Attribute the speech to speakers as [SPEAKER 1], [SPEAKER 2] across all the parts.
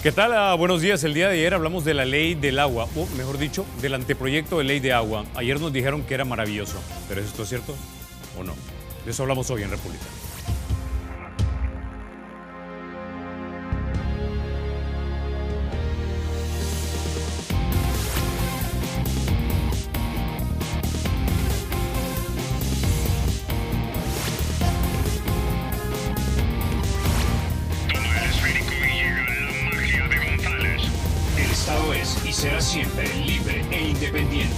[SPEAKER 1] ¿Qué tal? Buenos días. El día de ayer hablamos de la ley del agua, o mejor dicho, del anteproyecto de ley de agua. Ayer nos dijeron que era maravilloso, pero ¿es esto cierto o no? De eso hablamos hoy en República.
[SPEAKER 2] Será siempre libre e independiente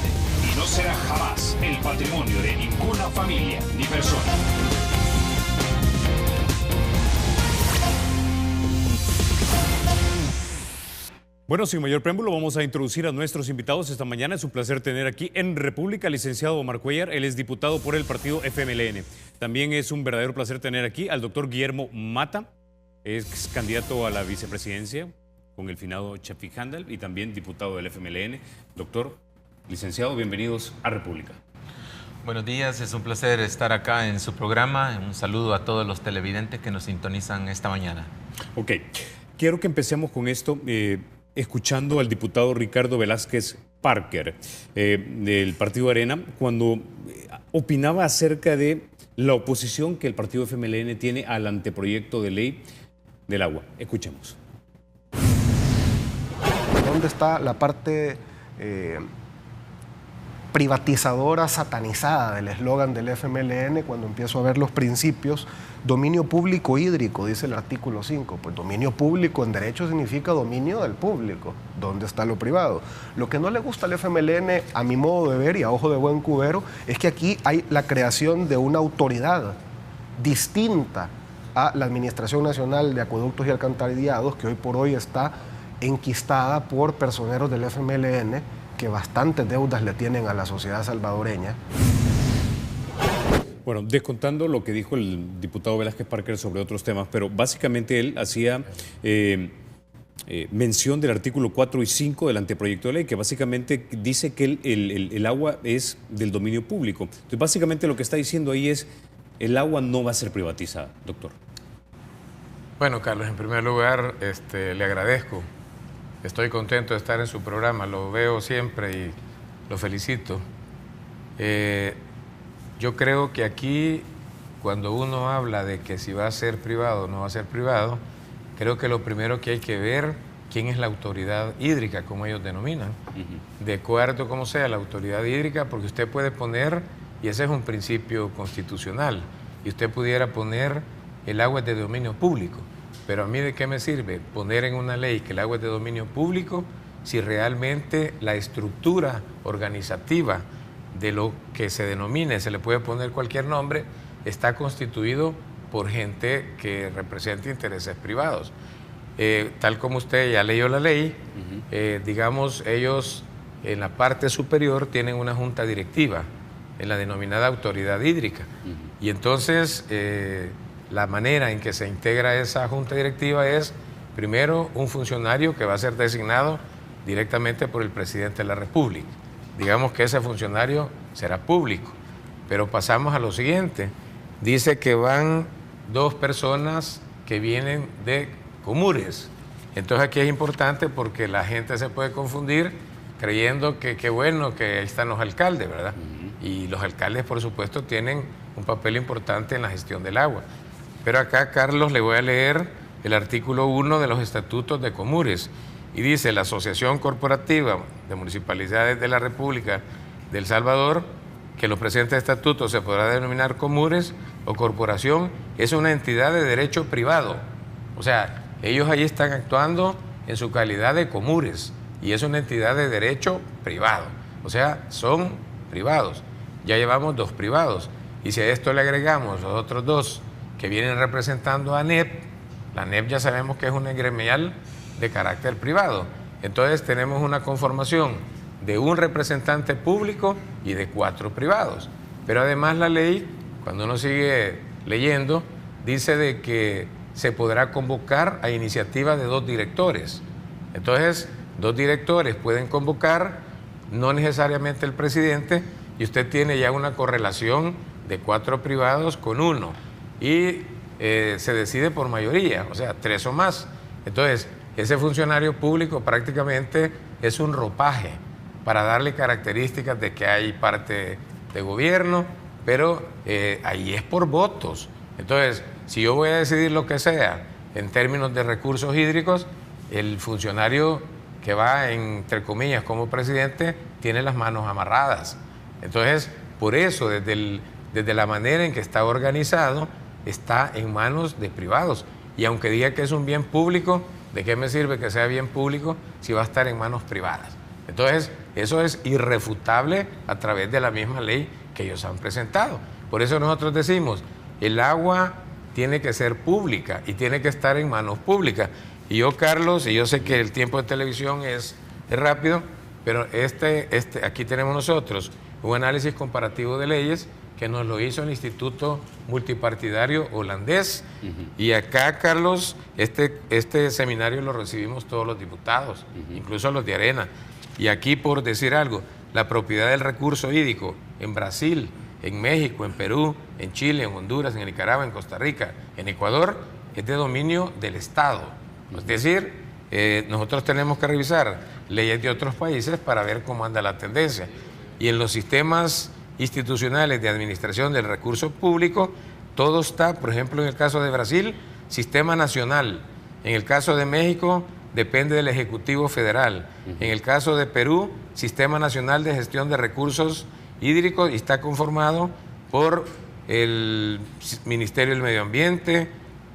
[SPEAKER 2] y no será jamás el patrimonio de ninguna familia ni persona.
[SPEAKER 1] Bueno, sin mayor preámbulo, vamos a introducir a nuestros invitados esta mañana. Es un placer tener aquí en República al licenciado Omar Cuellar. Él es diputado por el partido FMLN. También es un verdadero placer tener aquí al doctor Guillermo Mata, es candidato a la vicepresidencia con el finado Chafik Handal y también diputado del FMLN. Doctor, licenciado, bienvenidos a República.
[SPEAKER 3] Buenos días, es un placer estar acá en su programa. Un saludo a todos los televidentes que nos sintonizan esta mañana.
[SPEAKER 1] Ok, quiero que empecemos con esto, escuchando al diputado Ricardo Velázquez Parker del Partido Arena, cuando opinaba acerca de la oposición que el partido FMLN tiene al anteproyecto de ley del agua. Escuchemos.
[SPEAKER 4] ¿Dónde está la parte privatizadora, satanizada del eslogan del FMLN cuando empiezo a ver los principios? Dominio público hídrico, dice el artículo 5. Pues dominio público en derecho significa dominio del público. ¿Dónde está lo privado? Lo que no le gusta al FMLN, a mi modo de ver y a ojo de buen cubero, es que aquí hay la creación de una autoridad distinta a la Administración Nacional de Acueductos y Alcantarillados, que hoy por hoy está enquistada por personeros del FMLN que bastantes deudas le tienen a la sociedad salvadoreña.
[SPEAKER 1] Bueno, descontando lo que dijo el diputado Velázquez Parker sobre otros temas, pero básicamente él hacía mención del artículo 4 y 5 del anteproyecto de ley, que básicamente dice que el agua es del dominio público. Entonces, básicamente lo que está diciendo ahí es el agua no va a ser privatizada, doctor.
[SPEAKER 5] Bueno, Carlos, en primer lugar, le agradezco. Estoy contento de estar en su programa, lo veo siempre y lo felicito. Yo creo que aquí, cuando uno habla de que si va a ser privado o no va a ser privado, creo que lo primero que hay que ver quién es la autoridad hídrica, como ellos denominan. De acuerdo como sea la autoridad hídrica, porque usted puede poner, y ese es un principio constitucional, y usted pudiera poner el agua es de dominio público. Pero a mí, ¿de qué me sirve poner en una ley que el agua es de dominio público si realmente la estructura organizativa de lo que se denomine, se le puede poner cualquier nombre, está constituido por gente que representa intereses privados? Tal como usted ya leyó la ley, digamos, ellos en la parte superior tienen una junta directiva, en la denominada autoridad hídrica. Y entonces la manera en que se integra esa junta directiva es, primero, un funcionario que va a ser designado directamente por el presidente de la República. Digamos que ese funcionario será público, pero pasamos a lo siguiente. Dice que van 2 personas que vienen de Comures. Entonces aquí es importante porque la gente se puede confundir creyendo que qué bueno que ahí están los alcaldes, ¿verdad? Y los alcaldes, por supuesto, tienen un papel importante en la gestión del agua. Pero acá, Carlos, le voy a leer el artículo 1 de los estatutos de Comures. Y dice: la Asociación Corporativa de Municipalidades de la República de El Salvador, que los presentes estatutos se podrá denominar Comures o corporación, es una entidad de derecho privado. O sea, ellos ahí están actuando en su calidad de Comures y es una entidad de derecho privado. O sea, son privados. Ya llevamos 2 privados. Y si a esto le agregamos los otros 2 que vienen representando a ANEP, la ANEP ya sabemos que es una gremial de carácter privado. Entonces tenemos una conformación de un representante público y de 4 privados. Pero además la ley, cuando uno sigue leyendo, dice de que se podrá convocar a iniciativa de 2 directores. Entonces, 2 directores pueden convocar, no necesariamente el presidente, y usted tiene ya una correlación de 4 privados con 1. Y se decide por mayoría, o sea, 3 o más. Entonces, ese funcionario público prácticamente es un ropaje para darle características de que hay parte de gobierno, pero ahí es por votos. Entonces, si yo voy a decidir lo que sea en términos de recursos hídricos, el funcionario que va, entre comillas, como presidente, tiene las manos amarradas. Entonces, por eso, desde la manera en que está organizado, está en manos de privados. Y aunque diga que es un bien público, ¿de qué me sirve que sea bien público si va a estar en manos privadas? Entonces, eso es irrefutable a través de la misma ley que ellos han presentado. Por eso nosotros decimos, el agua tiene que ser pública y tiene que estar en manos públicas. Y yo, Carlos, y yo sé que el tiempo de televisión es rápido, pero aquí tenemos nosotros un análisis comparativo de leyes que nos lo hizo el Instituto Multipartidario Holandés. Y acá, Carlos, este seminario lo recibimos todos los diputados, incluso los de Arena. Y aquí, por decir algo, la propiedad del recurso hídrico en Brasil, en México, en Perú, en Chile, en Honduras, en Nicaragua, en Costa Rica, en Ecuador, es de dominio del Estado. Es decir, nosotros tenemos que revisar leyes de otros países para ver cómo anda la tendencia. Y en los sistemas institucionales de administración del recurso público, todo está, por ejemplo, en el caso de Brasil, sistema nacional. En el caso de México, depende del Ejecutivo Federal. En el caso de Perú, Sistema Nacional de Gestión de Recursos Hídricos, y está conformado por el Ministerio del Medio Ambiente,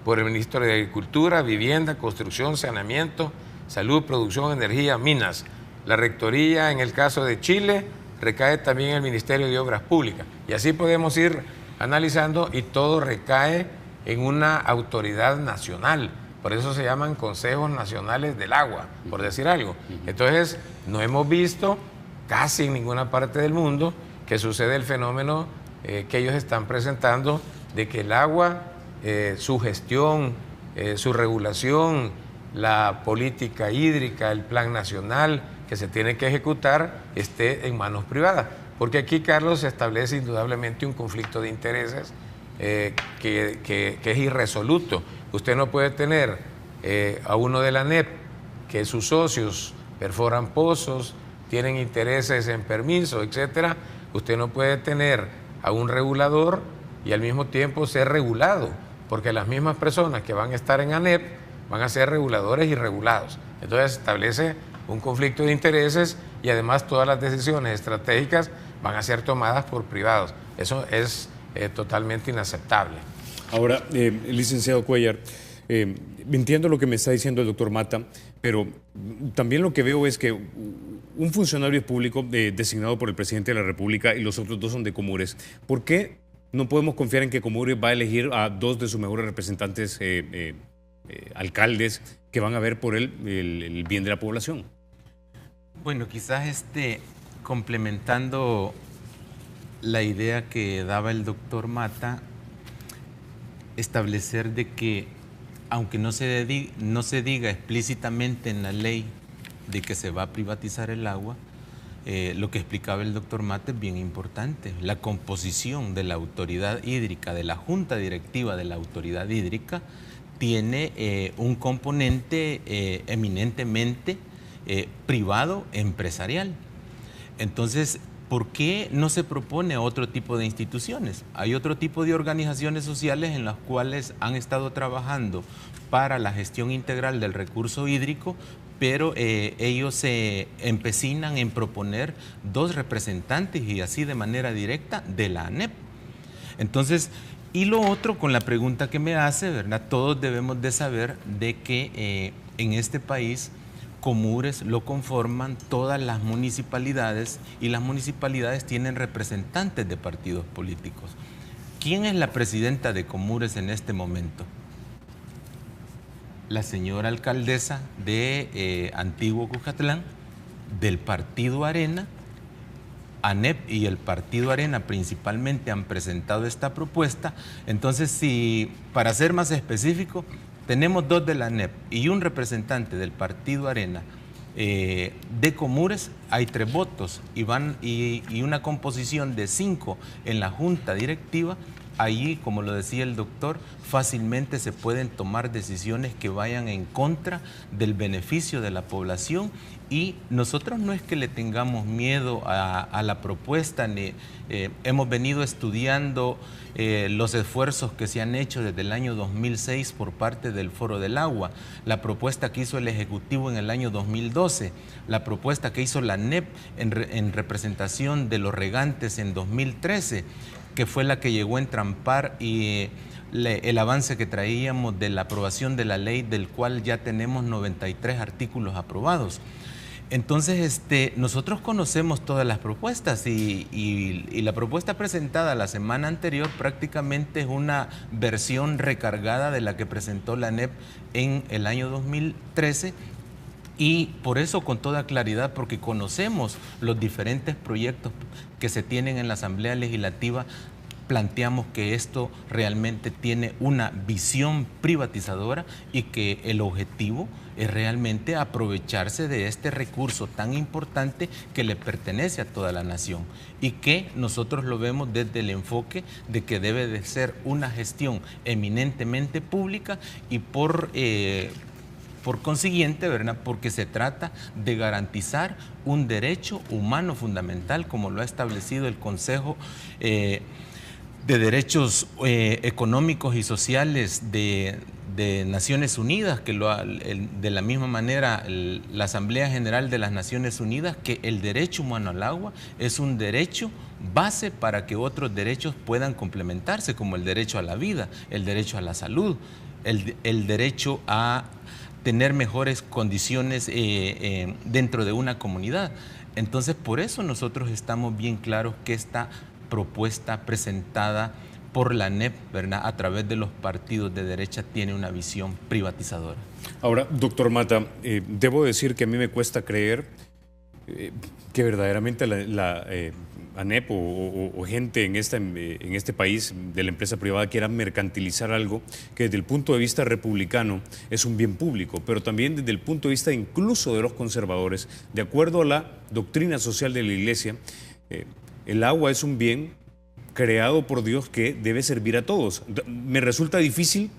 [SPEAKER 5] por el Ministerio de Agricultura, Vivienda, Construcción, Saneamiento, Salud, Producción, Energía, Minas. La Rectoría, en el caso de Chile, recae también en el Ministerio de Obras Públicas. Y así podemos ir analizando y todo recae en una autoridad nacional. Por eso se llaman Consejos Nacionales del Agua, por decir algo. Entonces, no hemos visto casi en ninguna parte del mundo que sucede el fenómeno que ellos están presentando de que el agua, su gestión, su regulación, la política hídrica, el plan nacional que se tiene que ejecutar esté en manos privadas. Porque aquí, Carlos, se establece indudablemente un conflicto de intereses que es irresoluto. Usted no puede tener a uno de la ANEP que sus socios perforan pozos, tienen intereses en permisos, etcétera. Usted no puede tener a un regulador y al mismo tiempo ser regulado, porque las mismas personas que van a estar en ANEP van a ser reguladores y regulados. Entonces establece un conflicto de intereses y además todas las decisiones estratégicas van a ser tomadas por privados. Eso es totalmente inaceptable.
[SPEAKER 1] Ahora, licenciado Cuéllar, entiendo lo que me está diciendo el doctor Mata, pero también lo que veo es que un funcionario público designado por el presidente de la República y los otros dos son de Comures. ¿Por qué no podemos confiar en que Comures va a elegir a dos de sus mejores representantes alcaldes que van a ver por el bien de la población?
[SPEAKER 3] Bueno, quizás complementando la idea que daba el doctor Mata, establecer de que, aunque no se diga explícitamente en la ley de que se va a privatizar el agua, lo que explicaba el doctor Mata es bien importante. La composición de la autoridad hídrica, de la junta directiva de la autoridad hídrica, tiene un componente eminentemente privado empresarial. Entonces, ¿por qué no se propone otro tipo de instituciones? Hay otro tipo de organizaciones sociales en las cuales han estado trabajando para la gestión integral del recurso hídrico, pero ellos se empecinan en proponer dos representantes y así de manera directa de la ANEP. Entonces, y lo otro, con la pregunta que me hace, ¿verdad? Todos debemos de saber de que en este país Comures lo conforman todas las municipalidades y las municipalidades tienen representantes de partidos políticos. ¿Quién es la presidenta de Comures en este momento? La señora alcaldesa de Antiguo Cucatlán, del partido Arena. ANEP y el partido Arena principalmente han presentado esta propuesta. Entonces, para ser más específico, tenemos dos de la ANEP y un representante del partido Arena de Comures, hay 3 votos y una composición de 5 en la junta directiva. ahí, como lo decía el doctor, fácilmente se pueden tomar decisiones que vayan en contra del beneficio de la población. Y nosotros no es que le tengamos miedo a la propuesta, hemos venido estudiando los esfuerzos que se han hecho desde el año 2006 por parte del Foro del Agua, la propuesta que hizo el Ejecutivo en el año 2012, la propuesta que hizo la ANEP en representación de los regantes en 2013, que fue la que llegó a entrampar el avance que traíamos de la aprobación de la ley, del cual ya tenemos 93 artículos aprobados. Entonces, nosotros conocemos todas las propuestas y la propuesta presentada la semana anterior prácticamente es una versión recargada de la que presentó la ANEP en el año 2013. Y por eso, con toda claridad, porque conocemos los diferentes proyectos que se tienen en la Asamblea Legislativa, planteamos que esto realmente tiene una visión privatizadora y que el objetivo es realmente aprovecharse de este recurso tan importante que le pertenece a toda la nación y que nosotros lo vemos desde el enfoque de que debe de ser una gestión eminentemente pública y por consiguiente, ¿verdad? Porque se trata de garantizar un derecho humano fundamental, como lo ha establecido el Consejo de Derechos Económicos y Sociales de Naciones Unidas, que de la misma manera la Asamblea General de las Naciones Unidas, que el derecho humano al agua es un derecho base para que otros derechos puedan complementarse, como el derecho a la vida, el derecho a la salud, el derecho a tener mejores condiciones dentro de una comunidad. Entonces, por eso nosotros estamos bien claros que esta propuesta presentada por la ANEP, ¿verdad?, a través de los partidos de derecha, tiene una visión privatizadora.
[SPEAKER 1] Ahora, doctor Mata, debo decir que a mí me cuesta creer que verdaderamente la ANEP o gente en este país de la empresa privada quiera mercantilizar algo que desde el punto de vista republicano es un bien público, pero también desde el punto de vista incluso de los conservadores, de acuerdo a la doctrina social de la Iglesia, el agua es un bien creado por Dios que debe servir a todos. Me resulta difícil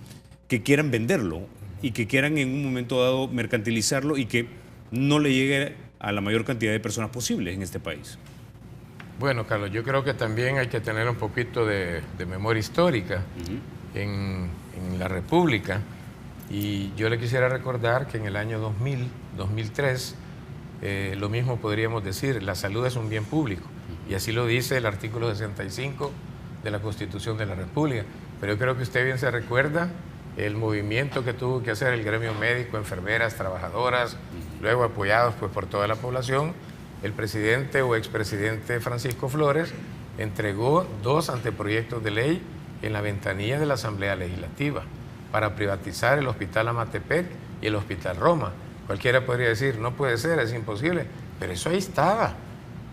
[SPEAKER 1] que quieran venderlo y que quieran en un momento dado mercantilizarlo y que no le llegue a la mayor cantidad de personas posibles en este país.
[SPEAKER 5] Bueno, Carlos, yo creo que también hay que tener un poquito de memoria histórica en la República. Y yo le quisiera recordar que en el año 2000, 2003, lo mismo podríamos decir, la salud es un bien público. Y así lo dice el artículo 65 de la Constitución de la República. Pero yo creo que usted bien se recuerda el movimiento que tuvo que hacer el gremio médico, enfermeras, trabajadoras, luego apoyados pues por toda la población. El presidente o expresidente Francisco Flores entregó 2 anteproyectos de ley en la ventanilla de la Asamblea Legislativa para privatizar el Hospital Amatepec y el Hospital Roma. Cualquiera podría decir, no puede ser, es imposible, pero eso ahí estaba.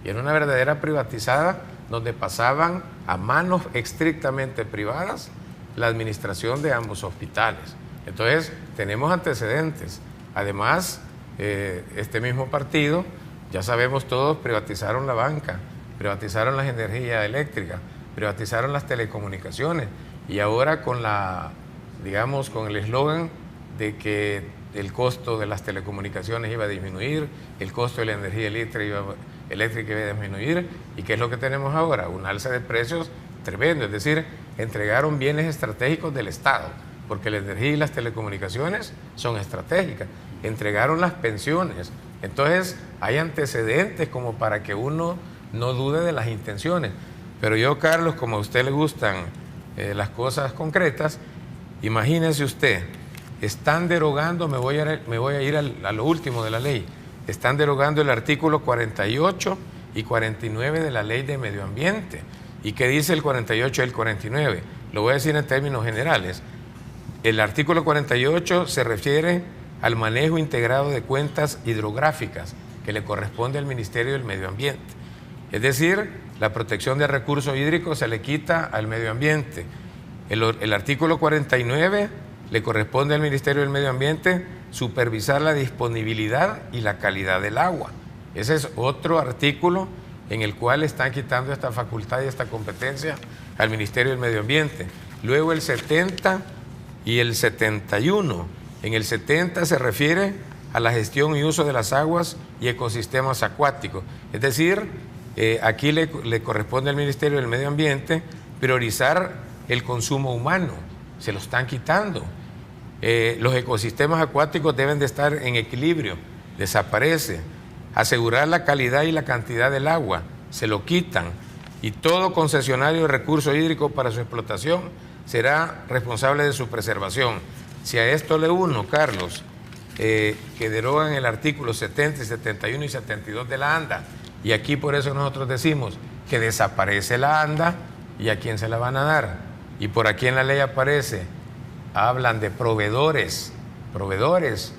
[SPEAKER 5] Y era una verdadera privatizada donde pasaban a manos estrictamente privadas la administración de ambos hospitales. Entonces, tenemos antecedentes. Además, este mismo partido, ya sabemos todos, privatizaron la banca, privatizaron las energías eléctricas, privatizaron las telecomunicaciones y ahora con con el eslogan de que el costo de las telecomunicaciones iba a disminuir, el costo de la energía eléctrica iba a disminuir. ¿Y qué es lo que tenemos ahora? Un alza de precios tremendo, es decir, entregaron bienes estratégicos del Estado, porque la energía y las telecomunicaciones son estratégicas, entregaron las pensiones. Entonces, hay antecedentes como para que uno no dude de las intenciones. Pero yo, Carlos, como a usted le gustan las cosas concretas, imagínese usted, están derogando, me voy a ir a lo último de la ley, están derogando el artículo 48 y 49 de la Ley de Medio Ambiente. ¿Y qué dice el 48 y el 49? Lo voy a decir en términos generales. El artículo 48 se refiere al manejo integrado de cuentas hidrográficas que le corresponde al Ministerio del Medio Ambiente. Es decir, la protección de recursos hídricos se le quita al medio ambiente. El artículo 49 le corresponde al Ministerio del Medio Ambiente supervisar la disponibilidad y la calidad del agua. Ese es otro artículo en el cual están quitando esta facultad y esta competencia al Ministerio del Medio Ambiente. Luego el 70 y el 71. En el 70 se refiere a la gestión y uso de las aguas y ecosistemas acuáticos. Es decir, aquí le corresponde al Ministerio del Medio Ambiente priorizar el consumo humano. Se lo están quitando. Los ecosistemas acuáticos deben de estar en equilibrio. Desaparece. Asegurar la calidad y la cantidad del agua. Se lo quitan. Y todo concesionario de recursos hídricos para su explotación será responsable de su preservación. Si a esto le uno, Carlos, que derogan el artículo 70, 71 y 72 de la ANDA, y aquí por eso nosotros decimos que desaparece la ANDA, ¿y a quién se la van a dar? Y por aquí en la ley aparece, hablan de proveedores, proveedores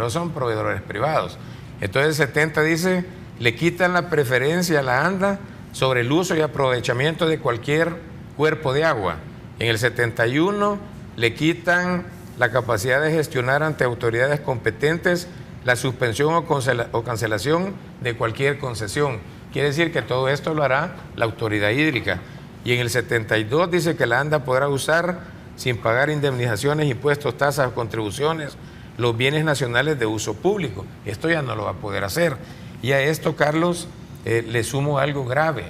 [SPEAKER 5] son proveedores privados. Entonces el 70 dice, le quitan la preferencia a la ANDA sobre el uso y aprovechamiento de cualquier cuerpo de agua. En el 71 le quitan la capacidad de gestionar ante autoridades competentes la suspensión o cancelación de cualquier concesión. Quiere decir que todo esto lo hará la autoridad hídrica. Y en el 72 dice que la ANDA podrá usar, sin pagar indemnizaciones, impuestos, tasas o contribuciones, los bienes nacionales de uso público. Esto ya no lo va a poder hacer. Y a esto, Carlos, le sumo algo grave.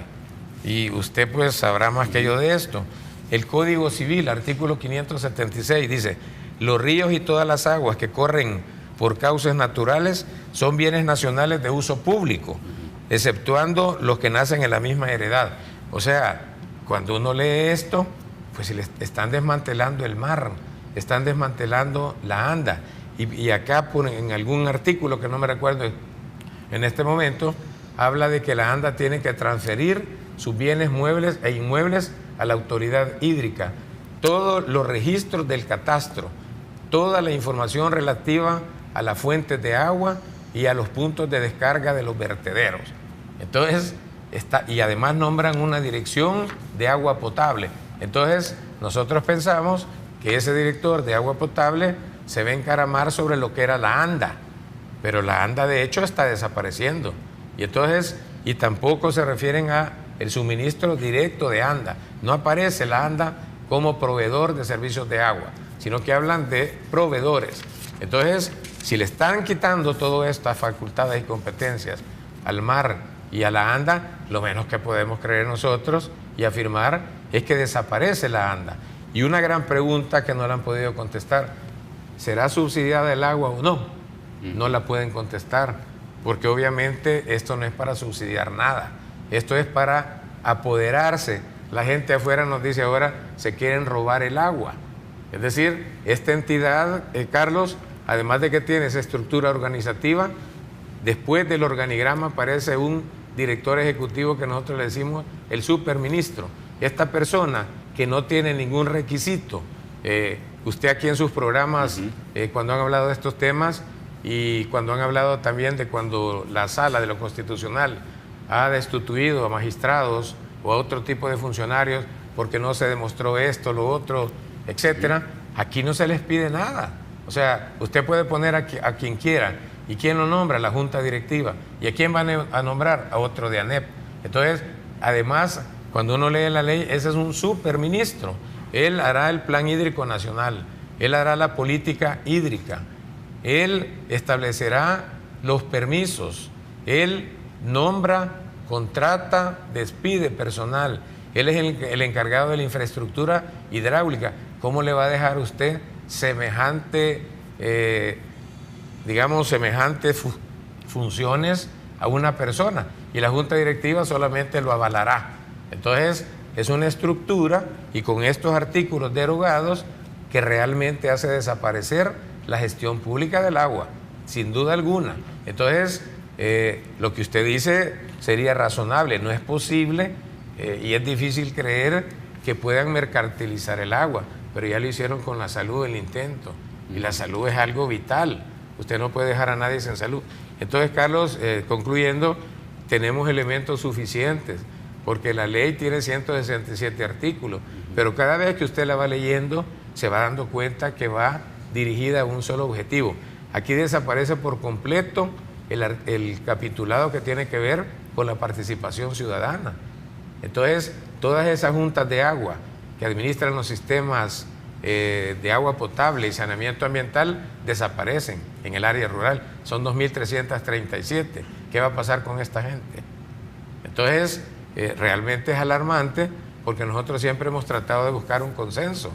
[SPEAKER 5] Y usted pues sabrá más que yo de esto. El Código Civil, artículo 576, dice: los ríos y todas las aguas que corren por causas naturales son bienes nacionales de uso público, exceptuando los que nacen en la misma heredad. O sea, cuando uno lee esto, pues le están desmantelando el mar, están desmantelando la ANDA. Y acá en algún artículo que no me recuerdo en este momento, habla de que la ANDA tiene que transferir sus bienes muebles e inmuebles a la autoridad hídrica. Todos los registros del catastro, toda la información relativa a las fuentes de agua y a los puntos de descarga de los vertederos. Entonces, y además nombran una dirección de agua potable. Entonces, nosotros pensamos que ese director de agua potable se va a encaramar sobre lo que era la ANDA, pero la ANDA de hecho está desapareciendo. Y entonces, y tampoco se refieren a el suministro directo de ANDA. No aparece la ANDA como proveedor de servicios de agua, sino que hablan de proveedores. Entonces, si le están quitando todas estas facultades y competencias al mar y a la ANDA, lo menos que podemos creer nosotros y afirmar es que desaparece la ANDA. Y una gran pregunta que no la han podido contestar: ¿será subsidiada el agua o no? No la pueden contestar, porque obviamente esto no es para subsidiar nada, esto es para apoderarse. La gente afuera nos dice ahora, se quieren robar el agua. Es decir, esta entidad, Carlos, además de que tiene esa estructura organizativa, después del organigrama aparece un director ejecutivo que nosotros le decimos el superministro. Esta persona que no tiene ningún requisito. Usted aquí en sus programas, cuando han hablado de estos temas y cuando han hablado también de cuando la Sala de lo Constitucional ha destituido a magistrados o a otro tipo de funcionarios porque no se demostró esto, lo otro, etcétera, aquí no se les pide nada. O sea, usted puede poner a quien quiera. ¿Y quién lo nombra? La Junta Directiva. ¿Y a quién van a nombrar? A otro de ANEP. Entonces, además, cuando uno lee la ley, ese es un superministro. Él hará el Plan Hídrico Nacional, él hará la política hídrica, él establecerá los permisos, él nombra, contrata, despide personal, él es el encargado de la infraestructura hidráulica. ¿Cómo le va a dejar usted semejante, semejantes funciones a una persona? Y la Junta Directiva solamente lo avalará. Entonces, es una estructura, y con estos artículos derogados, que realmente hace desaparecer la gestión pública del agua, sin duda alguna. Entonces, lo que usted dice sería razonable. No es posible y es difícil creer que puedan mercantilizar el agua, pero ya lo hicieron con la salud, el intento, y la salud es algo vital. Usted no puede dejar a nadie sin salud. Entonces, Carlos, concluyendo, tenemos elementos suficientes, porque la ley tiene 167 artículos, pero cada vez que usted la va leyendo, se va dando cuenta que va dirigida a un solo objetivo. Aquí desaparece por completo el capitulado que tiene que ver con la participación ciudadana. Entonces, todas esas juntas de agua que administran los sistemas de agua potable y saneamiento ambiental desaparecen en el área rural. Son 2.337. ¿Qué va a pasar con esta gente? Entonces, realmente es alarmante porque nosotros siempre hemos tratado de buscar un consenso.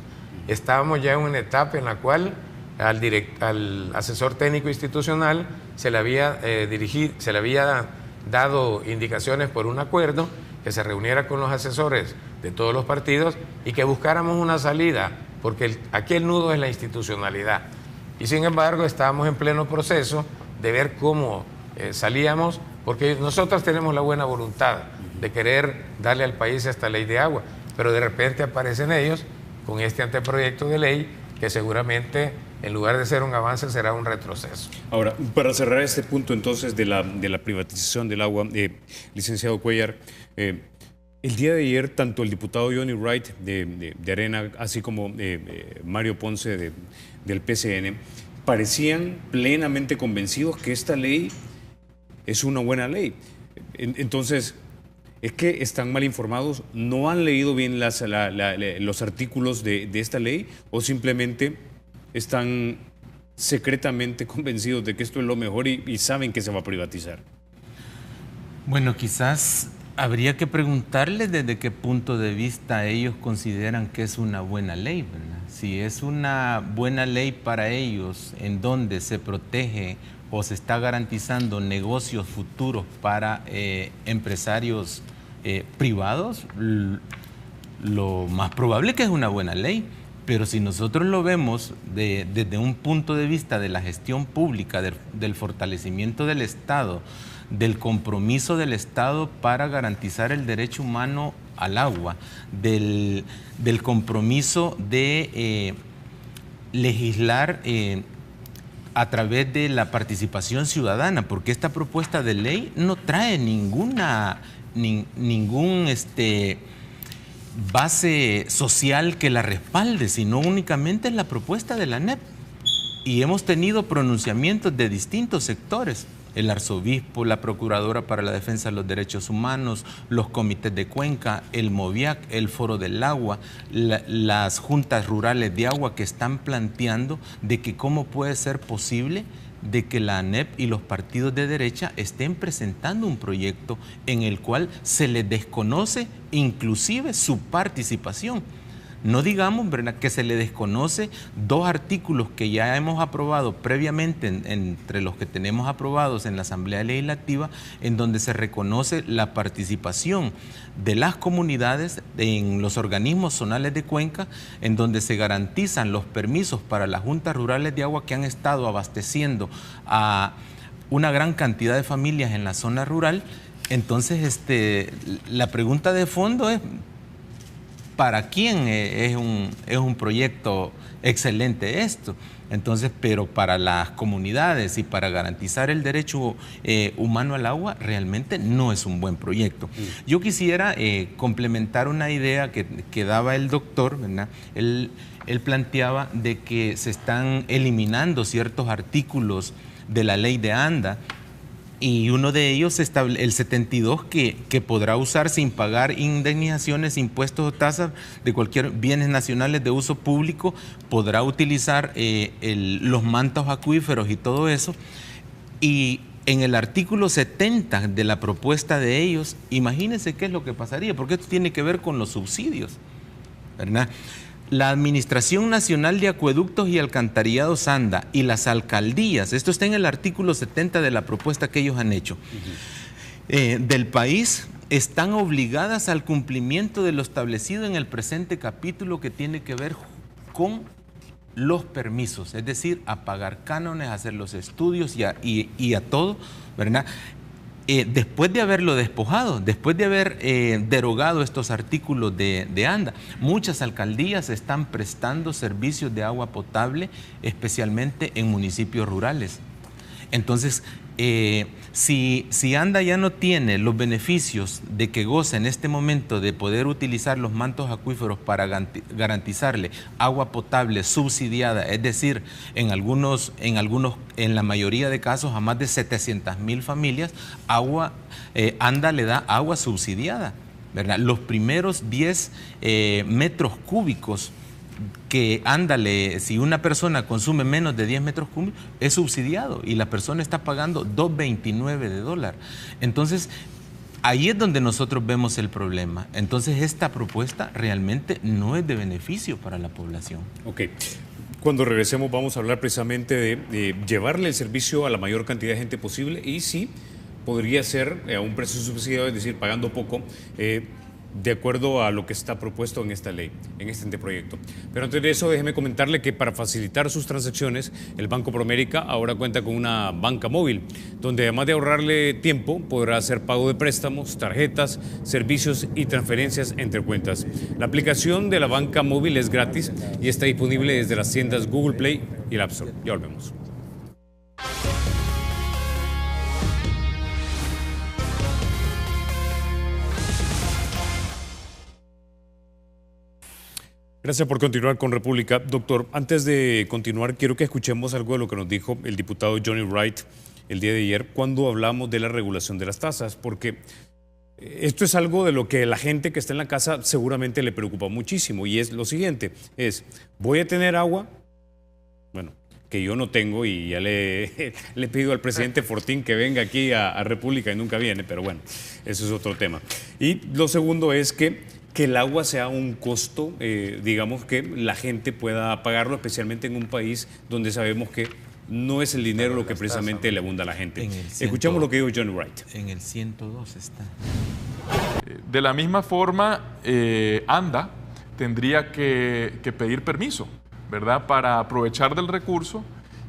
[SPEAKER 5] Estábamos ya en una etapa en la cual al asesor técnico institucional se le había dado indicaciones por un acuerdo que se reuniera con los asesores de todos los partidos y que buscáramos una salida, porque aquí el nudo es la institucionalidad. Y sin embargo estábamos en pleno proceso de ver cómo salíamos, porque nosotros tenemos la buena voluntad de querer darle al país esta ley de agua, pero de repente aparecen ellos con este anteproyecto de ley que seguramente en lugar de ser un avance será un retroceso.
[SPEAKER 1] Ahora, para cerrar este punto entonces de la privatización del agua, licenciado Cuéllar, el día de ayer tanto el diputado Johnny Wright de Arena, así como Mario Ponce del PCN, parecían plenamente convencidos que esta ley es una buena ley. Entonces, ¿es que están mal informados? ¿No han leído bien los artículos de esta ley? ¿O simplemente están secretamente convencidos de que esto es lo mejor y saben que se va a privatizar?
[SPEAKER 3] Bueno, quizás habría que preguntarles desde qué punto de vista ellos consideran que es una buena ley, ¿verdad? Si es una buena ley para ellos en donde se protege o se está garantizando negocios futuros para empresarios privados, lo más probable es que es una buena ley. Pero si nosotros lo vemos desde un punto de vista de la gestión pública, del fortalecimiento del Estado, del compromiso del Estado para garantizar el derecho humano al agua, del compromiso de legislar a través de la participación ciudadana, porque esta propuesta de ley no trae ningún base social que la respalde, sino únicamente es la propuesta de la ANEP. Y hemos tenido pronunciamientos de distintos sectores: el arzobispo, la Procuradora para la Defensa de los Derechos Humanos, los comités de Cuenca, el MOVIAC, el Foro del Agua, las juntas rurales de agua, que están planteando de que cómo puede ser posible de que la ANEP y los partidos de derecha estén presentando un proyecto en el cual se les desconoce inclusive su participación. No digamos, ¿verdad?, que se le desconoce dos artículos que ya hemos aprobado previamente entre los que tenemos aprobados en la Asamblea Legislativa, en donde se reconoce la participación de las comunidades en los organismos zonales de Cuenca, en donde se garantizan los permisos para las juntas rurales de agua que han estado abasteciendo a una gran cantidad de familias en la zona rural. Entonces, la pregunta de fondo es: ¿para quién es un proyecto excelente esto? Entonces, pero para las comunidades y para garantizar el derecho humano al agua, realmente no es un buen proyecto. Yo quisiera complementar una idea que daba el doctor, ¿verdad? Él planteaba de que se están eliminando ciertos artículos de la ley de ANDA, y uno de ellos, el 72, que podrá usar sin pagar indemnizaciones, impuestos o tasas de cualquier bienes nacionales de uso público, podrá utilizar los mantos acuíferos y todo eso. Y en el artículo 70 de la propuesta de ellos, imagínense qué es lo que pasaría, porque esto tiene que ver con los subsidios, ¿verdad? La Administración Nacional de Acueductos y Alcantarillados ANDA y las alcaldías, esto está en el artículo 70 de la propuesta que ellos han hecho, del país, están obligadas al cumplimiento de lo establecido en el presente capítulo, que tiene que ver con los permisos, es decir, a pagar cánones, a hacer los estudios y a todo, ¿verdad? Después de haberlo despojado, después de haber derogado estos artículos de ANDA, muchas alcaldías están prestando servicios de agua potable, especialmente en municipios rurales. Entonces, si ANDA ya no tiene los beneficios de que goza en este momento de poder utilizar los mantos acuíferos para garantizarle agua potable subsidiada, es decir, en la mayoría de casos a más de 700,000 familias, ANDA le da agua subsidiada. ¿verdad? Los primeros 10 metros cúbicos que, ándale, si una persona consume menos de 10 metros cúbicos, es subsidiado y la persona está pagando $2.29 de dólar. Entonces, ahí es donde nosotros vemos el problema. Entonces, esta propuesta realmente no es de beneficio para la población.
[SPEAKER 1] Ok. Cuando regresemos vamos a hablar precisamente de llevarle el servicio a la mayor cantidad de gente posible y sí, podría ser a un precio subsidiado, es decir, pagando poco, de acuerdo a lo que está propuesto en esta ley, en este anteproyecto. Pero antes de eso, déjeme comentarle que para facilitar sus transacciones, el Banco Promérica ahora cuenta con una banca móvil, donde además de ahorrarle tiempo, podrá hacer pago de préstamos, tarjetas, servicios y transferencias entre cuentas. La aplicación de la banca móvil es gratis y está disponible desde las tiendas Google Play y el App Store. Ya volvemos. Gracias por continuar con República. Doctor, antes de continuar, quiero que escuchemos algo de lo que nos dijo el diputado Johnny Wright el día de ayer cuando hablamos de la regulación de las tasas, porque esto es algo de lo que la gente que está en la casa seguramente le preocupa muchísimo y es lo siguiente, ¿voy a tener agua? Bueno, que yo no tengo y ya le pido al presidente Fortín que venga aquí a República y nunca viene, pero bueno, eso es otro tema. Y lo segundo es que el agua sea un costo, digamos, que la gente pueda pagarlo, especialmente en un país donde sabemos que no es el dinero lo que precisamente le abunda a la gente. Escuchamos lo que dijo John Wright.
[SPEAKER 3] En el 102 está.
[SPEAKER 6] De la misma forma, ANDA tendría que pedir permiso, ¿verdad?, para aprovechar del recurso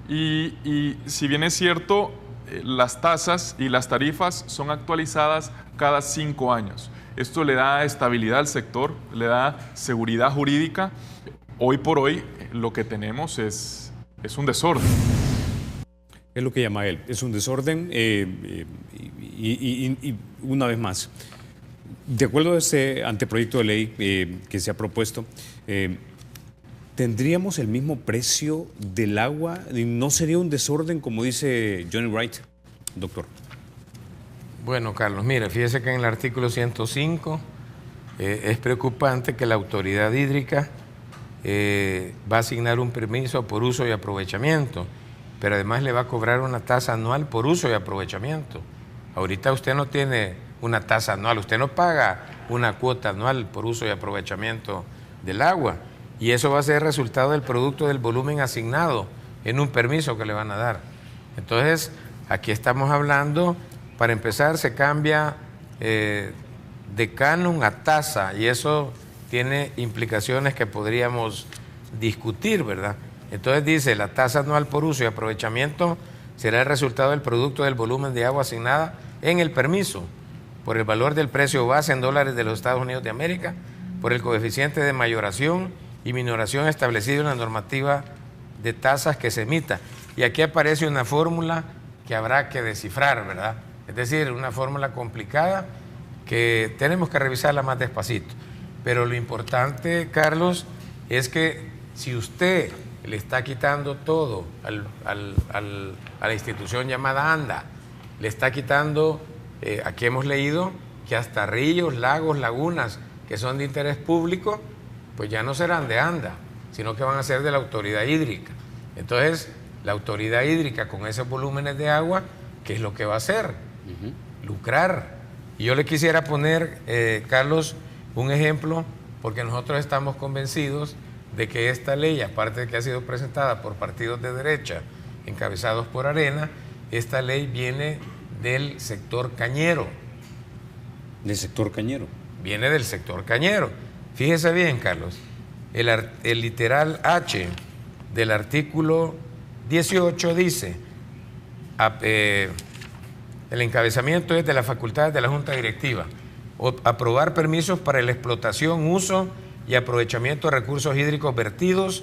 [SPEAKER 6] y si bien es cierto, las tasas y las tarifas son actualizadas cada 5 años. Esto le da estabilidad al sector, le da seguridad jurídica. Hoy por hoy lo que tenemos es un desorden.
[SPEAKER 1] Es lo que llama él, es un desorden y una vez más, de acuerdo a este anteproyecto de ley que se ha propuesto, ¿tendríamos el mismo precio del agua? ¿No sería un desorden como dice Johnny Wright, doctor?
[SPEAKER 5] Bueno, Carlos, mire, fíjese que en el artículo 105 es preocupante que la autoridad hídrica va a asignar un permiso por uso y aprovechamiento, pero además le va a cobrar una tasa anual por uso y aprovechamiento. Ahorita usted no tiene una tasa anual, usted no paga una cuota anual por uso y aprovechamiento del agua, y eso va a ser resultado del producto del volumen asignado en un permiso que le van a dar. Entonces, aquí estamos hablando, para empezar, se cambia de canon a tasa, y eso tiene implicaciones que podríamos discutir, ¿verdad? Entonces dice, la tasa anual por uso y aprovechamiento será el resultado del producto del volumen de agua asignada en el permiso, por el valor del precio base en dólares de los Estados Unidos de América, por el coeficiente de mayoración y minoración establecido en la normativa de tasas que se emita. Y aquí aparece una fórmula que habrá que descifrar, ¿verdad? Es decir, una fórmula complicada que tenemos que revisarla más despacito. Pero lo importante, Carlos, es que si usted le está quitando todo a la institución llamada ANDA, le está quitando, aquí hemos leído que hasta ríos, lagos, lagunas que son de interés público, pues ya no serán de ANDA, sino que van a ser de la autoridad hídrica. Entonces, la autoridad hídrica con esos volúmenes de agua, ¿qué es lo que va a hacer? Lucrar. Y yo le quisiera poner, Carlos, un ejemplo, porque nosotros estamos convencidos de que esta ley, aparte de que ha sido presentada por partidos de derecha encabezados por Arena, esta ley viene del sector cañero.
[SPEAKER 1] ¿Del sector cañero?
[SPEAKER 5] Viene del sector cañero. Fíjese bien, Carlos, el literal H del artículo 18 dice, el encabezamiento es de las facultades de la Junta Directiva, aprobar permisos para la explotación, uso y aprovechamiento de recursos hídricos vertidos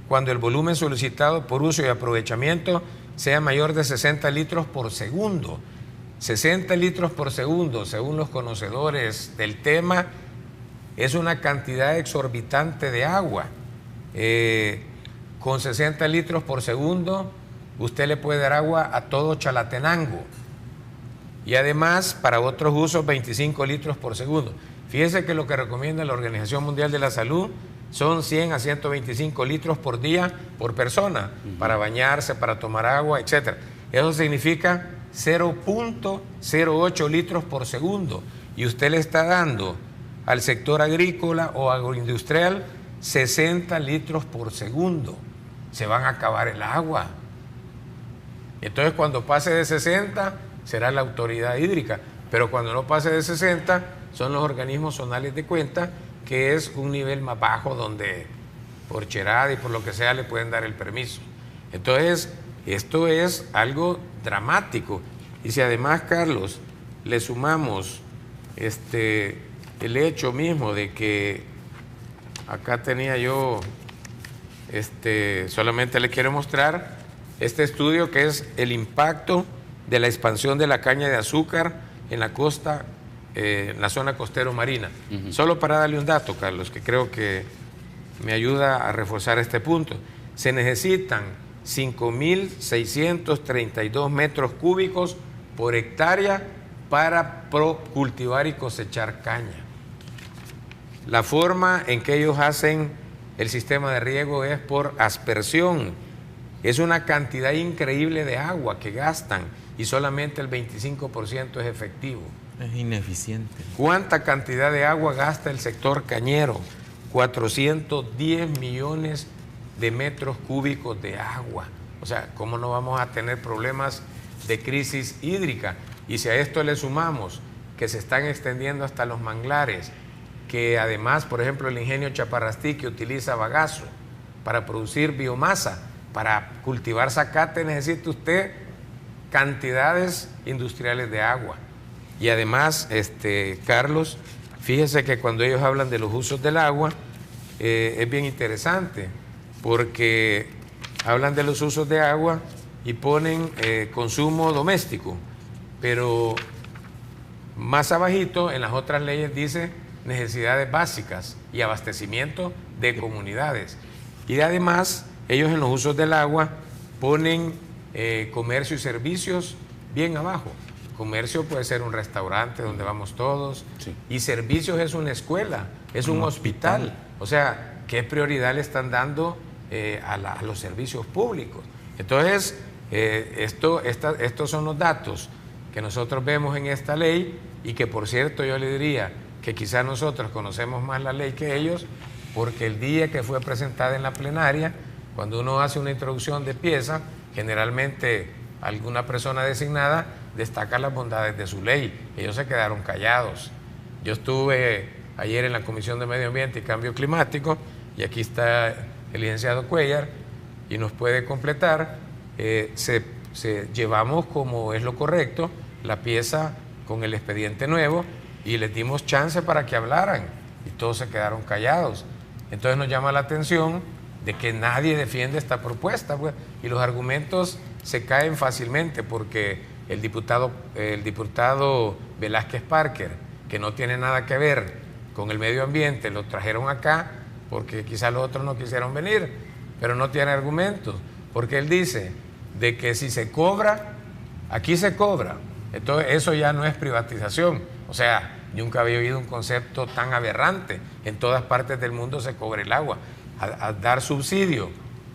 [SPEAKER 5] cuando el volumen solicitado por uso y aprovechamiento sea mayor de 60 litros por segundo. 60 litros por segundo, según los conocedores del tema, es una cantidad exorbitante de agua. Con 60 litros por segundo, usted le puede dar agua a todo Chalatenango. Y además, para otros usos, 25 litros por segundo. Fíjese que lo que recomienda la Organización Mundial de la Salud son 100 a 125 litros por día por persona, para bañarse, para tomar agua, etc. Eso significa 0.08 litros por segundo. Y usted le está dando al sector agrícola o agroindustrial 60 litros por segundo. Se van a acabar el agua. Entonces, cuando pase de 60, será la autoridad hídrica. Pero cuando no pase de 60, son los organismos zonales de cuenta, que es un nivel más bajo donde por cherada y por lo que sea le pueden dar el permiso. Entonces, esto es algo dramático. Y si además, Carlos, le sumamos el hecho mismo de que acá tenía yo, solamente le quiero mostrar este estudio que es el impacto de la expansión de la caña de azúcar en la costa, en la zona costero marina. Solo para darle un dato, Carlos, que creo que me ayuda a reforzar este punto. Se necesitan 5.632 metros cúbicos por hectárea para cultivar y cosechar caña. La forma en que ellos hacen el sistema de riego es por aspersión. Es una cantidad increíble de agua que gastan y solamente el 25% es efectivo.
[SPEAKER 3] Es ineficiente.
[SPEAKER 5] ¿Cuánta cantidad de agua gasta el sector cañero? 410 millones de metros cúbicos de agua. O sea, ¿cómo no vamos a tener problemas de crisis hídrica? Y si a esto le sumamos que se están extendiendo hasta los manglares, que además, por ejemplo, el ingenio Chaparrastí, que utiliza bagazo para producir biomasa, para cultivar zacate, necesita usted cantidades industriales de agua. Y además, Carlos, fíjese que cuando ellos hablan de los usos del agua, es bien interesante, porque hablan de los usos de agua y ponen consumo doméstico, pero más abajito en las otras leyes dice necesidades básicas y abastecimiento de comunidades. Y además, ellos en los usos del agua ponen comercio y servicios bien abajo. Comercio puede ser un restaurante donde vamos todos, sí. Y servicios es una escuela, es un hospital. O sea, ¿qué prioridad le están dando a los servicios públicos? Entonces, estos son los datos que nosotros vemos en esta ley y que, por cierto, yo le diría que quizás nosotros conocemos más la ley que ellos, porque el día que fue presentada en la plenaria, cuando uno hace una introducción de pieza, generalmente alguna persona designada destaca las bondades de su ley. Ellos se quedaron callados. Yo estuve ayer en la Comisión de Medio Ambiente y Cambio Climático, y aquí está el licenciado Cuellar, y nos puede completar. Llevamos, como es lo correcto, la pieza con el expediente nuevo, y les dimos chance para que hablaran, y todos se quedaron callados. Entonces nos llama la atención de que nadie defiende esta propuesta, pues, y los argumentos se caen fácilmente, porque el diputado Velázquez Parker, que no tiene nada que ver con el medio ambiente, lo trajeron acá porque quizás los otros no quisieron venir, pero no tiene argumentos, porque él dice de que si se cobra, aquí se cobra, entonces eso ya no es privatización. O sea, nunca había oído un concepto tan aberrante. En todas partes del mundo se cobra el agua. A dar subsidio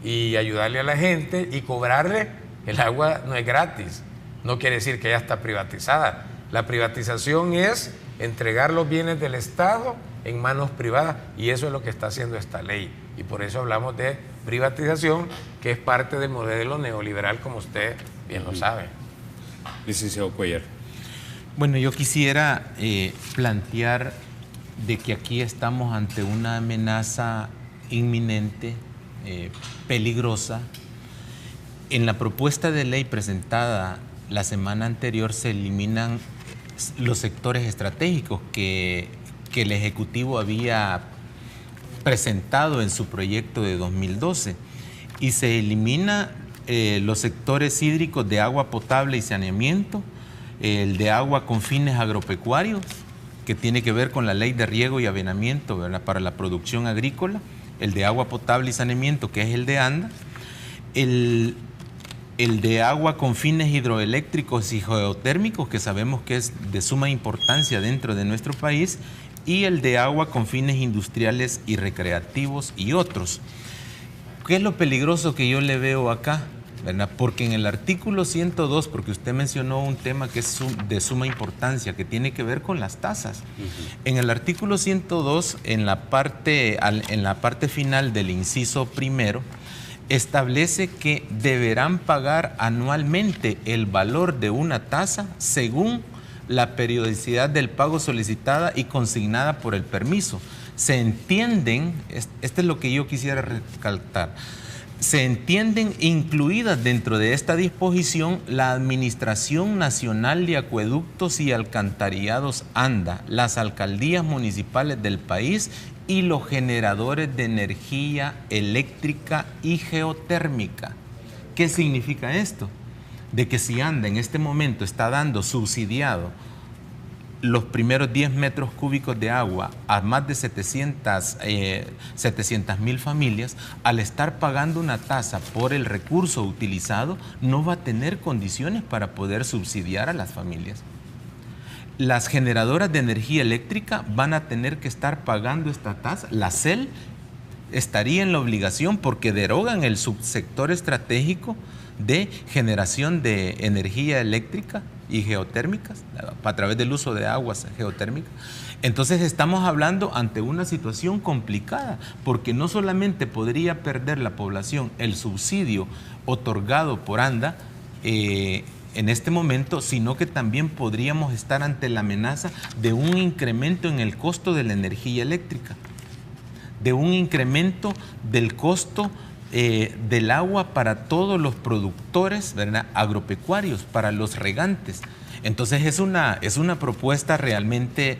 [SPEAKER 5] y ayudarle a la gente y cobrarle, el agua no es gratis. No quiere decir que ya está privatizada. La privatización es entregar los bienes del Estado en manos privadas, y eso es lo que está haciendo esta ley. Y por eso hablamos de privatización, que es parte del modelo neoliberal, como usted bien lo sabe.
[SPEAKER 1] Licenciado Cuellar.
[SPEAKER 3] Bueno, yo quisiera plantear de que aquí estamos ante una amenaza inminente, peligrosa. En la propuesta de ley presentada la semana anterior se eliminan los sectores estratégicos que el Ejecutivo había presentado en su proyecto de 2012, y se elimina los sectores hídricos de agua potable y saneamiento, el de agua con fines agropecuarios, que tiene que ver con la ley de riego y aveniamiento, ¿verdad?, para la producción agrícola, el de agua potable y saneamiento, que es el de ANDA, el de agua con fines hidroeléctricos y geotérmicos, que sabemos que es de suma importancia dentro de nuestro país, y el de agua con fines industriales y recreativos y otros. ¿Qué es lo peligroso que yo le veo acá? ¿Verdad? Porque en el artículo 102, porque usted mencionó un tema que es de suma importancia, que tiene que ver con las tasas. En el artículo 102, en la parte final del inciso primero, establece que deberán pagar anualmente el valor de una tasa según la periodicidad del pago solicitada y consignada por el permiso. Se entienden, este es lo que yo quisiera recalcar, se entienden incluidas dentro de esta disposición la Administración Nacional de Acueductos y Alcantarillados ANDA, las alcaldías municipales del país y los generadores de energía eléctrica y geotérmica. ¿Qué significa esto? De que si ANDA en este momento está dando subsidiado los primeros 10 metros cúbicos de agua a más de 700,000 familias, al estar pagando una tasa por el recurso utilizado, no va a tener condiciones para poder subsidiar a las familias. Las generadoras de energía eléctrica van a tener que estar pagando esta tasa. La CEL estaría en la obligación porque derogan el subsector estratégico de generación de energía eléctrica y geotérmicas a través del uso de aguas geotérmicas. Entonces estamos hablando ante una situación complicada, porque no solamente podría perder la población el subsidio otorgado por ANDA en este momento, sino que también podríamos estar ante la amenaza de un incremento en el costo de la energía eléctrica, de un incremento del costo del agua para todos los productores, ¿verdad?, agropecuarios, para los regantes. Entonces es una propuesta realmente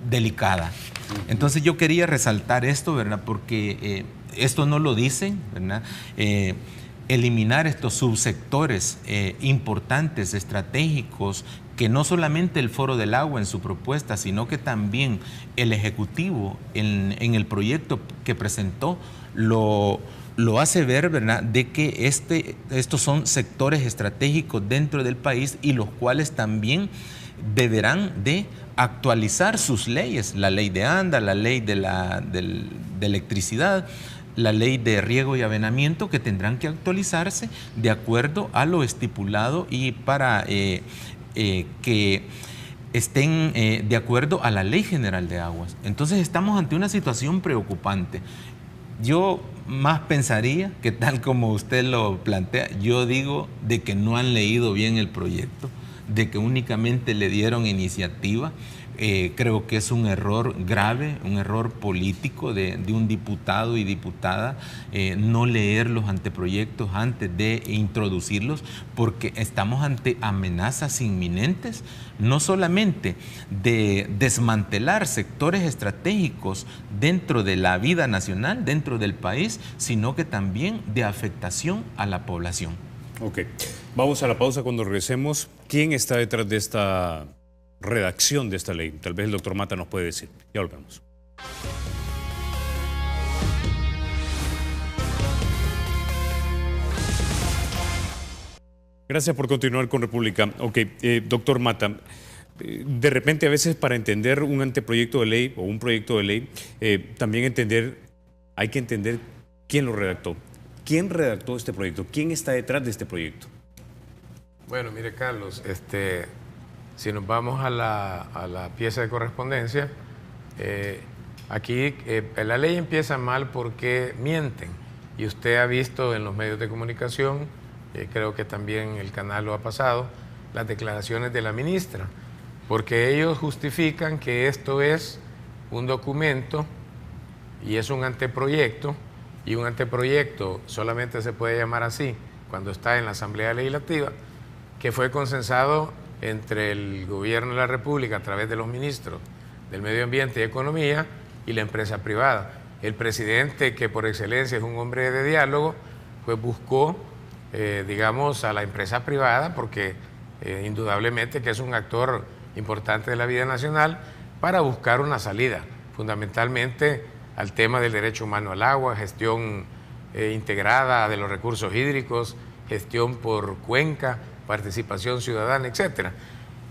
[SPEAKER 3] delicada. Entonces yo quería resaltar esto, ¿verdad?, porque esto no lo dicen, ¿verdad? Eliminar estos subsectores importantes, estratégicos, que no solamente el Foro del Agua en su propuesta, sino que también el Ejecutivo en el proyecto que presentó lo hace ver, ¿verdad?, de que estos son sectores estratégicos dentro del país y los cuales también deberán de actualizar sus leyes, la ley de ANDA, la ley de electricidad, la ley de riego y avenamiento, que tendrán que actualizarse de acuerdo a lo estipulado y para que estén de acuerdo a la Ley General de Aguas. Entonces estamos ante una situación preocupante. Yo más pensaría que, tal como usted lo plantea, yo digo de que no han leído bien el proyecto, de que únicamente le dieron iniciativa. Creo que es un error grave, un error político de un diputado y diputada no leer los anteproyectos antes de introducirlos, porque estamos ante amenazas inminentes, no solamente de desmantelar sectores estratégicos dentro de la vida nacional, dentro del país, sino que también de afectación a la población.
[SPEAKER 1] Ok, vamos a la pausa. Cuando regresemos, ¿quién está detrás de esta redacción de esta ley? Tal vez el doctor Mata nos puede decir. Ya volvemos. Gracias por continuar con República. Ok, doctor Mata, de repente a veces para entender un anteproyecto de ley o un proyecto de ley, también hay que entender quién lo redactó. ¿Quién redactó este proyecto? ¿Quién está detrás de este proyecto?
[SPEAKER 5] Bueno, mire, Carlos, si nos vamos a la pieza de correspondencia, aquí la ley empieza mal porque mienten. Y usted ha visto en los medios de comunicación, creo que también el canal lo ha pasado, las declaraciones de la ministra, porque ellos justifican que esto es un documento y es un anteproyecto, y un anteproyecto solamente se puede llamar así cuando está en la Asamblea Legislativa, que fue consensado entre el Gobierno de la República a través de los ministros del Medio Ambiente y Economía y la empresa privada. El presidente, que por excelencia es un hombre de diálogo, pues buscó, digamos, a la empresa privada, porque indudablemente que es un actor importante de la vida nacional, para buscar una salida, fundamentalmente al tema del derecho humano al agua, gestión integrada de los recursos hídricos, gestión por cuenca, participación ciudadana, etcétera.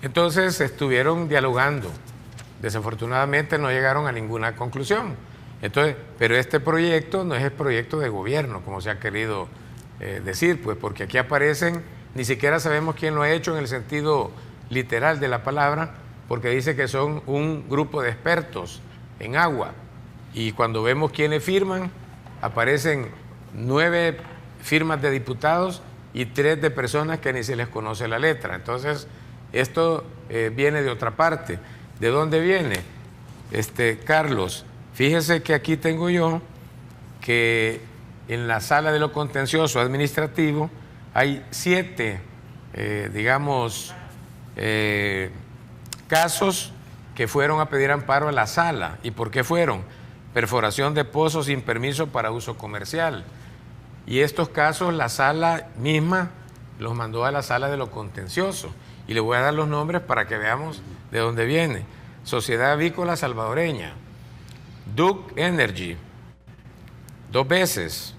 [SPEAKER 5] Entonces estuvieron dialogando Desafortunadamente no llegaron a ninguna conclusión. Entonces, pero este proyecto no es el proyecto de gobierno, como se ha querido decir, pues porque aquí aparecen, ni siquiera sabemos quién lo ha hecho en el sentido literal de la palabra, porque dice que son un grupo de expertos en agua. Y cuando vemos quiénes firman, aparecen 9 firmas de diputados y 3 de personas que ni se les conoce la letra. Entonces, esto viene de otra parte. ¿De dónde viene? Carlos, fíjese que aquí tengo yo que en la sala de lo contencioso administrativo hay 7, casos que fueron a pedir amparo a la sala. ¿Y por qué fueron? Perforación de pozos sin permiso para uso comercial. Y estos casos la sala misma los mandó a la sala de lo contencioso. Y le voy a dar los nombres para que veamos de dónde viene. Sociedad Avícola Salvadoreña, Duke Energy, 2 veces,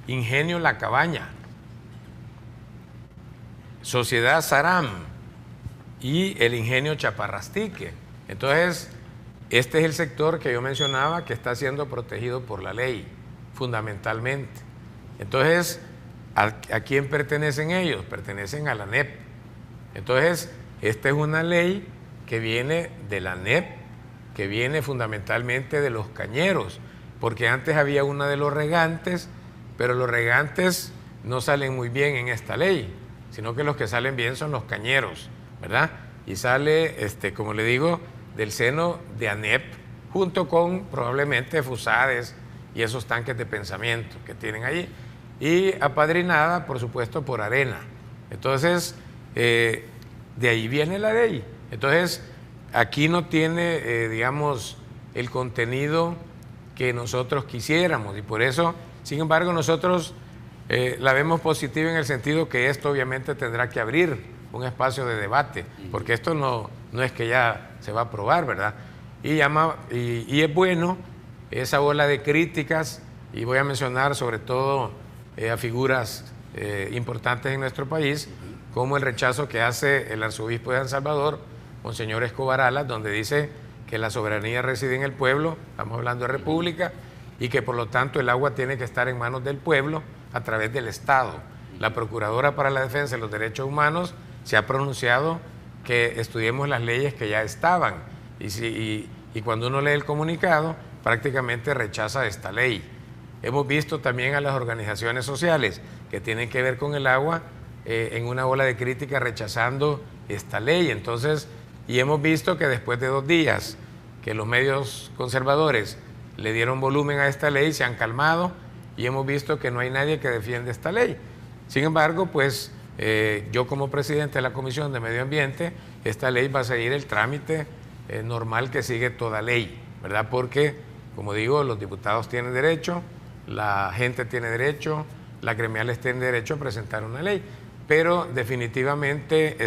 [SPEAKER 5] Ingenio La Cabaña, Sociedad Saram y el Ingenio Chaparrastique. Entonces, este es el sector que yo mencionaba que está siendo protegido por la ley, fundamentalmente. Entonces, ¿a quién pertenecen ellos? Pertenecen a la ANEP. Entonces, esta es una ley que viene de la ANEP, que viene fundamentalmente de los cañeros, porque antes había una de los regantes, pero los regantes no salen muy bien en esta ley, sino que los que salen bien son los cañeros, ¿verdad? Y sale, como le digo, del seno de ANEP, junto con probablemente FUSADES y esos tanques de pensamiento que tienen allí, y apadrinada, por supuesto, por ARENA. Entonces, de ahí viene la ley. Entonces, aquí no tiene, digamos, el contenido que nosotros quisiéramos, y por eso, sin embargo, nosotros la vemos positiva en el sentido que esto obviamente tendrá que abrir un espacio de debate, porque esto no es que ya se va a aprobar, ¿verdad? Y es bueno esa ola de críticas, y voy a mencionar sobre todo a figuras importantes en nuestro país, como el rechazo que hace el arzobispo de San Salvador, Monseñor Escobar Alas, donde dice que la soberanía reside en el pueblo, estamos hablando de república, y que por lo tanto el agua tiene que estar en manos del pueblo a través del Estado. La Procuradora para la Defensa de los Derechos Humanos se ha pronunciado que estudiemos las leyes que ya estaban, y cuando uno lee el comunicado prácticamente rechaza esta ley. Hemos visto también a las organizaciones sociales que tienen que ver con el agua en una ola de crítica rechazando esta ley. Entonces, y hemos visto que después de 2 días que los medios conservadores le dieron volumen a esta ley, se han calmado, y hemos visto que no hay nadie que defiende esta ley. Sin embargo, pues yo como presidente de la Comisión de Medio Ambiente, esta ley va a seguir el trámite normal que sigue toda ley, ¿verdad? Porque, como digo, los diputados tienen derecho, la gente tiene derecho, las gremiales tienen derecho a presentar una ley. Pero definitivamente,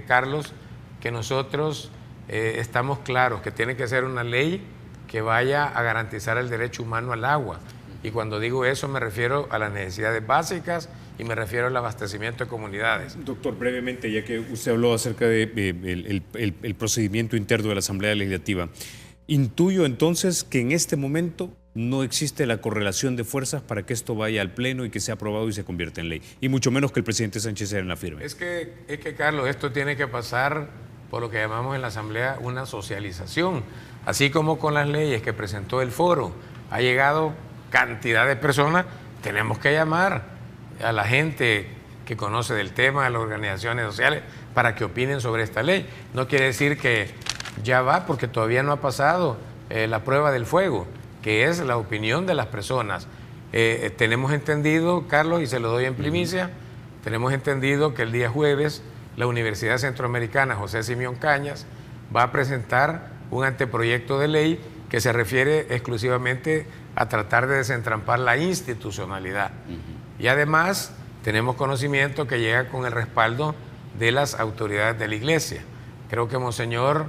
[SPEAKER 5] Carlos, que nosotros estamos claros que tiene que ser una ley que vaya a garantizar el derecho humano al agua. Y cuando digo eso me refiero a las necesidades básicas y me refiero al abastecimiento de comunidades.
[SPEAKER 1] Doctor, brevemente, ya que usted habló acerca de el procedimiento interno de la Asamblea Legislativa, intuyo entonces que en este momento no existe la correlación de fuerzas para que esto vaya al Pleno y que sea aprobado y se convierta en ley, y mucho menos que el presidente Sánchez la firme.
[SPEAKER 5] Es que, Carlos, esto tiene que pasar por lo que llamamos en la Asamblea una socialización. Así como con las leyes que presentó el foro, ha llegado cantidad de personas, tenemos que llamar a la gente que conoce del tema, a las organizaciones sociales, para que opinen sobre esta ley. No quiere decir que ya va, porque todavía no ha pasado la prueba del fuego, que es la opinión de las personas. Tenemos entendido, Carlos, y se lo doy en primicia, tenemos entendido que el día jueves la Universidad Centroamericana José Simeón Cañas va a presentar un anteproyecto de ley que se refiere exclusivamente a tratar de desentrampar la institucionalidad. Y además tenemos conocimiento que llega con el respaldo de las autoridades de la Iglesia. Creo que Monseñor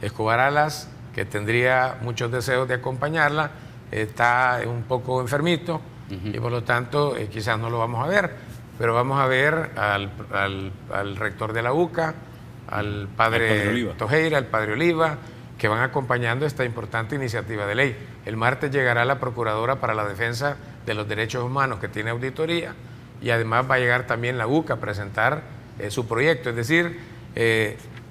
[SPEAKER 5] Escobar Alas, que tendría muchos deseos de acompañarla, está un poco enfermito y por lo tanto quizás no lo vamos a ver, pero vamos a ver al rector de la UCA, al padre Tojeira, al padre Oliva, que van acompañando esta importante iniciativa de ley. El martes llegará la Procuradora para la Defensa de los Derechos Humanos, que tiene auditoría, y además va a llegar también la UCA a presentar su proyecto. Es decir,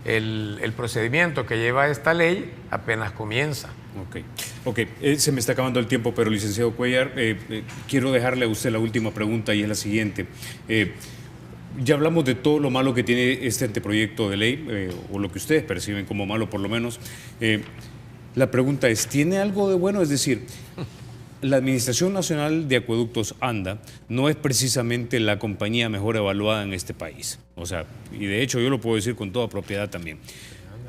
[SPEAKER 5] el procedimiento que lleva esta ley apenas comienza.
[SPEAKER 1] Ok, se me está acabando el tiempo, pero licenciado Cuéllar, quiero dejarle a usted la última pregunta y es la siguiente. Ya hablamos de todo lo malo que tiene este anteproyecto de ley, o lo que ustedes perciben como malo por lo menos. La pregunta es, ¿tiene algo de bueno? Es decir, la Administración Nacional de Acueductos, ANDA, no es precisamente la compañía mejor evaluada en este país. O sea, y de hecho yo lo puedo decir con toda propiedad también.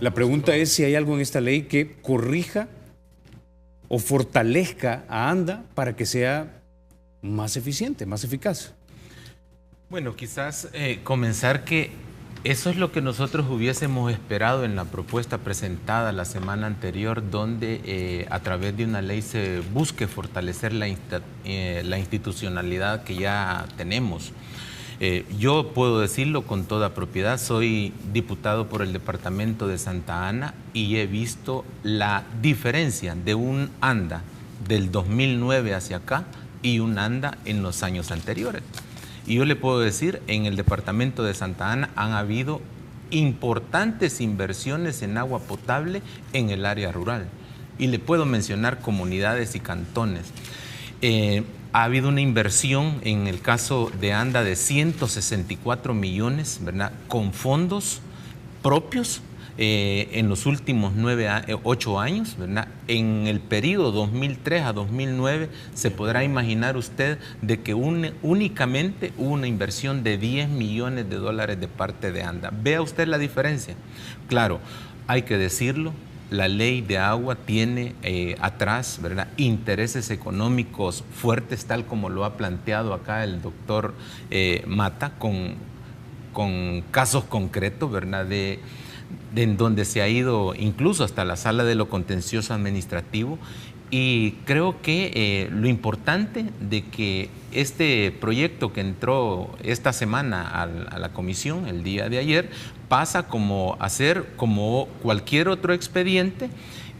[SPEAKER 1] La pregunta es si hay algo en esta ley que corrija o fortalezca a ANDA para que sea más eficiente, más eficaz.
[SPEAKER 3] Bueno, quizás comenzar que eso es lo que nosotros hubiésemos esperado en la propuesta presentada la semana anterior, donde a través de una ley se busque fortalecer la institucionalidad que ya tenemos. Yo puedo decirlo con toda propiedad, soy diputado por el departamento de Santa Ana y he visto la diferencia de un ANDA del 2009 hacia acá y un ANDA en los años anteriores. Y yo le puedo decir, en el departamento de Santa Ana han habido importantes inversiones en agua potable en el área rural. Y le puedo mencionar comunidades y cantones. Ha habido una inversión en el caso de ANDA de 164 millones, ¿verdad?, con fondos propios en los últimos 8 años, ¿verdad? En el periodo 2003 a 2009 se podrá imaginar usted de que únicamente hubo una inversión de 10 millones de dólares de parte de ANDA. Vea usted la diferencia. Claro, hay que decirlo, la ley de agua tiene atrás, ¿verdad?, intereses económicos fuertes, tal como lo ha planteado acá el doctor Mata, con casos concretos, ¿verdad?, en donde se ha ido incluso hasta la sala de lo contencioso administrativo. Y creo que lo importante de que este proyecto que entró esta semana a la comisión el día de ayer pasa a ser como cualquier otro expediente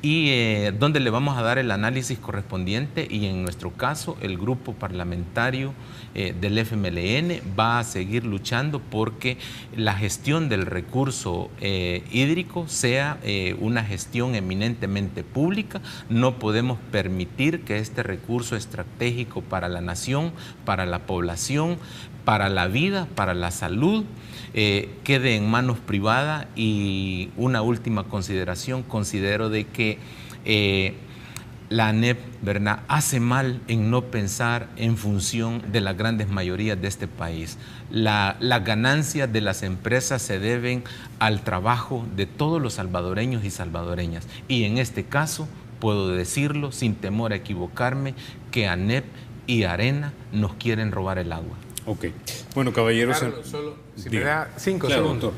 [SPEAKER 3] y donde le vamos a dar el análisis correspondiente, y en nuestro caso el grupo parlamentario del FMLN va a seguir luchando porque la gestión del recurso hídrico sea una gestión eminentemente pública. No podemos permitir que este recurso estratégico para la nación, para la población, para la vida, para la salud, quede en manos privadas. Y una última consideración, considero de que la ANEP, ¿verdad?, hace mal en no pensar en función de las grandes mayorías de este país. Las ganancias de las empresas se deben al trabajo de todos los salvadoreños y salvadoreñas. Y en este caso, puedo decirlo sin temor a equivocarme, que ANEP y Arena nos quieren robar el agua.
[SPEAKER 1] Ok. Bueno, caballeros...
[SPEAKER 5] Carlos, solo si me da 5
[SPEAKER 1] claro,
[SPEAKER 5] segundos.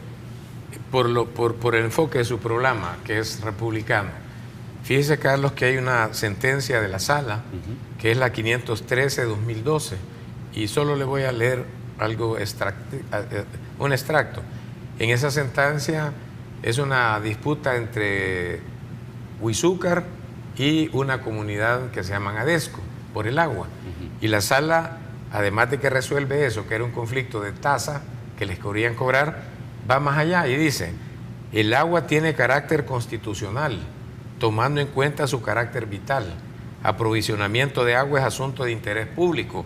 [SPEAKER 5] Por el enfoque de su programa, que es republicano. Fíjese, Carlos, que hay una sentencia de la sala, que es la 513-2012, y solo le voy a leer algo un extracto. En esa sentencia es una disputa entre Huizúcar y una comunidad que se llama Adesco por el agua. Y la sala, además de que resuelve eso, que era un conflicto de tasa que les querían cobrar, va más allá y dice: el agua tiene carácter constitucional, tomando en cuenta su carácter vital. Aprovisionamiento de agua es asunto de interés público.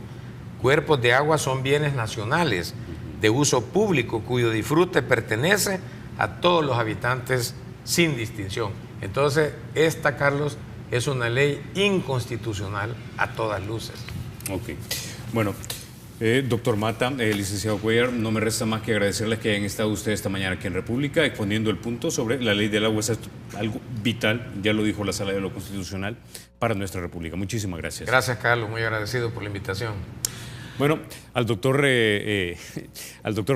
[SPEAKER 5] Cuerpos de agua son bienes nacionales de uso público cuyo disfrute pertenece a todos los habitantes sin distinción. Entonces, esta, Carlos, es una ley inconstitucional a todas luces.
[SPEAKER 1] Ok. Bueno, doctor Mata, licenciado Cuéllar, no me resta más que agradecerles que hayan estado ustedes esta mañana aquí en República exponiendo el punto sobre la ley del agua. Es algo vital, ya lo dijo la Sala de lo Constitucional, para nuestra República. Muchísimas gracias.
[SPEAKER 5] Gracias, Carlos, muy agradecido por la invitación.
[SPEAKER 1] Bueno, al doctor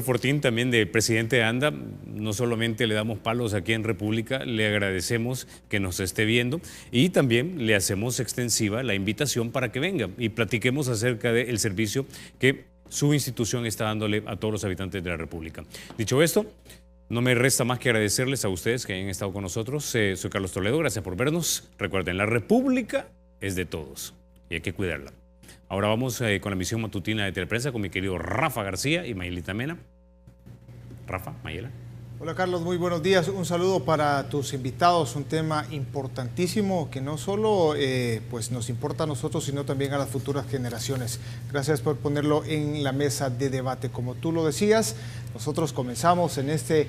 [SPEAKER 1] Fortín, también de presidente de ANDA, no solamente le damos palos aquí en República, le agradecemos que nos esté viendo y también le hacemos extensiva la invitación para que venga y platiquemos acerca del servicio que su institución está dándole a todos los habitantes de la República. Dicho esto, No me resta más que agradecerles a ustedes que hayan estado con nosotros. Soy Carlos Toledo, gracias por vernos. Recuerden, la República es de todos y hay que cuidarla. Ahora vamos con la emisión matutina de Teleprensa con mi querido Rafa García y Mayelita Mena. Rafa, Mayela.
[SPEAKER 7] Hola Carlos, muy buenos días. Un saludo para tus invitados, un tema importantísimo que no solo pues nos importa a nosotros, sino también a las futuras generaciones. Gracias por ponerlo en la mesa de debate. Como tú lo decías, nosotros comenzamos en este